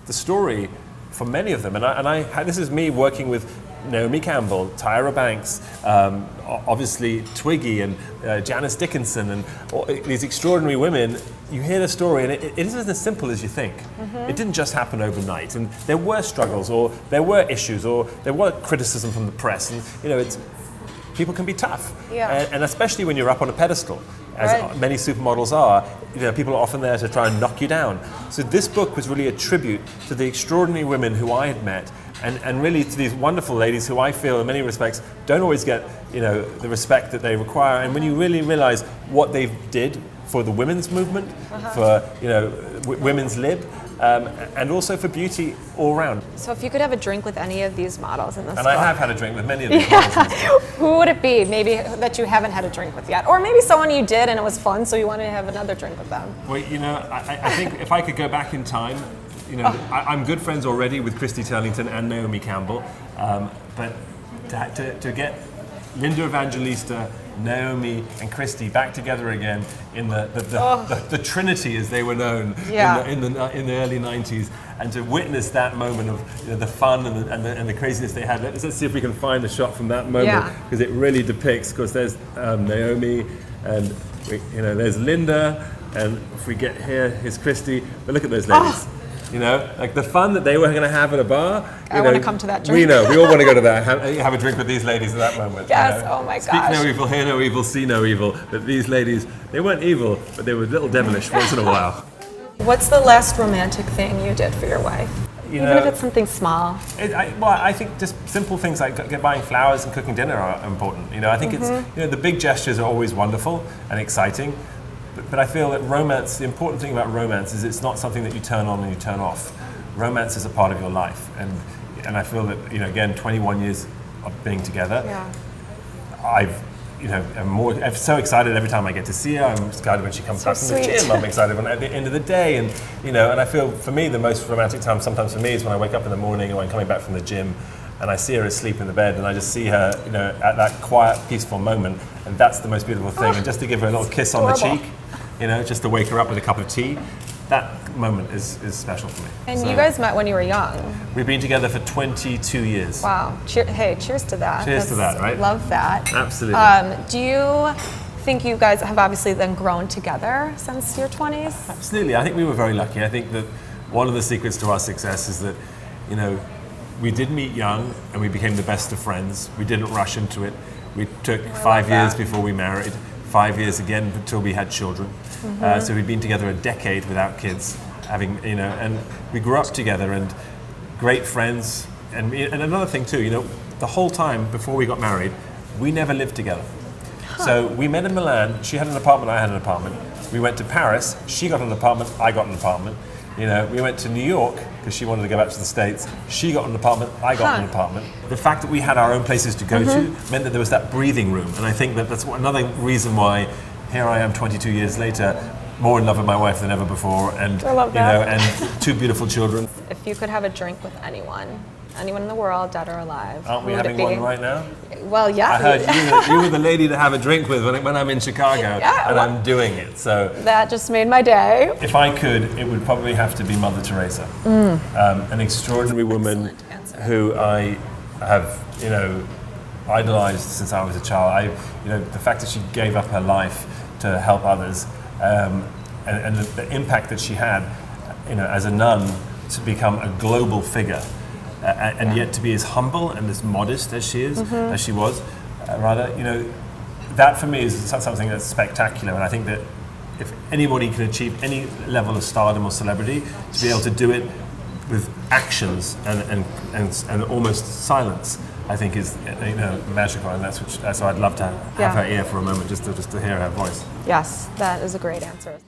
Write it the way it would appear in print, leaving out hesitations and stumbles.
the story for many of them. This is me working with Naomi Campbell, Tyra Banks, obviously Twiggy and Janice Dickinson, and all these extraordinary women. You hear the story, and it isn't as simple as you think. It didn't just happen overnight, and there were struggles, or there were issues, or there were criticism from the press, and people can be tough, and especially when you're up on a pedestal, as many supermodels are. People are often there to try and knock you down. So this book was really a tribute to the extraordinary women who I had met, and really to these wonderful ladies who I feel in many respects don't always get the respect that they require. And when you really realize what they did for the women's movement, for women's lib, and also for beauty all around. So if you could have a drink with any of these models in this book. And I have had a drink with many of these models in this book. Who would it be? Maybe that you haven't had a drink with yet, or maybe someone you did and it was fun, so you wanted to have another drink with them. Well, I think if I could go back in time, I'm good friends already with Christy Turlington and Naomi Campbell, but to get Linda Evangelista, Naomi and Christy back together again in the Trinity, as they were known, in the early 90s, and to witness that moment of the fun and the craziness they had. Let's see if we can find a shot from that moment, because it really depicts. Because there's Naomi, and there's Linda, and if we get here, here's Christy. But look at those ladies. Like the fun that they were going to have at a bar. I want to come to that drink. We all want to go to that, have a drink with these ladies at that moment. Yes, oh my gosh. Speak no evil, hear no evil, see no evil. But these ladies, they weren't evil, but they were a little devilish once in a while. What's the last romantic thing you did for your wife? Even if it's something small. I think just simple things like buying flowers and cooking dinner are important. I think it's, the big gestures are always wonderful and exciting. But I feel that romance, the important thing about romance is it's not something that you turn on and you turn off. Romance is a part of your life. And I feel that, again, 21 years of being together, I'm so excited every time I get to see her. I'm excited when she comes back from the gym. I'm excited at the end of the day. And, and I feel, for me, the most romantic time sometimes for me is when I wake up in the morning or I'm coming back from the gym and I see her asleep in the bed, and I just see her, at that quiet, peaceful moment, and that's the most beautiful thing. And just to give her a little kiss on the cheek, just to wake her up with a cup of tea, that moment is special for me. And you guys met when you were young. We've been together for 22 years. Wow. Cheers to that. Cheers to that, right? Love that. Absolutely. Do you think you guys have obviously then grown together since your 20s? Absolutely. I think we were very lucky. I think that one of the secrets to our success is that, we did meet young and we became the best of friends. We didn't rush into it. We took 5 years before we married, 5 years again until we had children. So we'd been together a decade without kids, and we grew up together and great friends. And another thing too, the whole time before we got married, we never lived together. So we met in Milan. She had an apartment, I had an apartment. We went to Paris. She got an apartment, I got an apartment. We went to New York because she wanted to go back to the States. She got an apartment, I got an apartment. The fact that we had our own places to go to meant that there was that breathing room. And I think that that's another reason why here I am 22 years later, more in love with my wife than ever before, and and two beautiful children. If you could have a drink with anyone in the world, dead or alive, aren't we having one right now? Well, yeah. I heard you were the lady to have a drink with when I'm in Chicago, and I'm doing it. So that just made my day. If I could, it would probably have to be Mother Teresa, an extraordinary woman who I have, idolized since I was a child. The fact that she gave up her life to help others, and the impact that she had, as a nun, to become a global figure. And yet to be as humble and as modest as she is, as she was, that for me is something that's spectacular. And I think that if anybody can achieve any level of stardom or celebrity, to be able to do it with actions and almost silence, I think is magical. And so I'd love to have her ear for a moment, just to hear her voice. Yes, that is a great answer.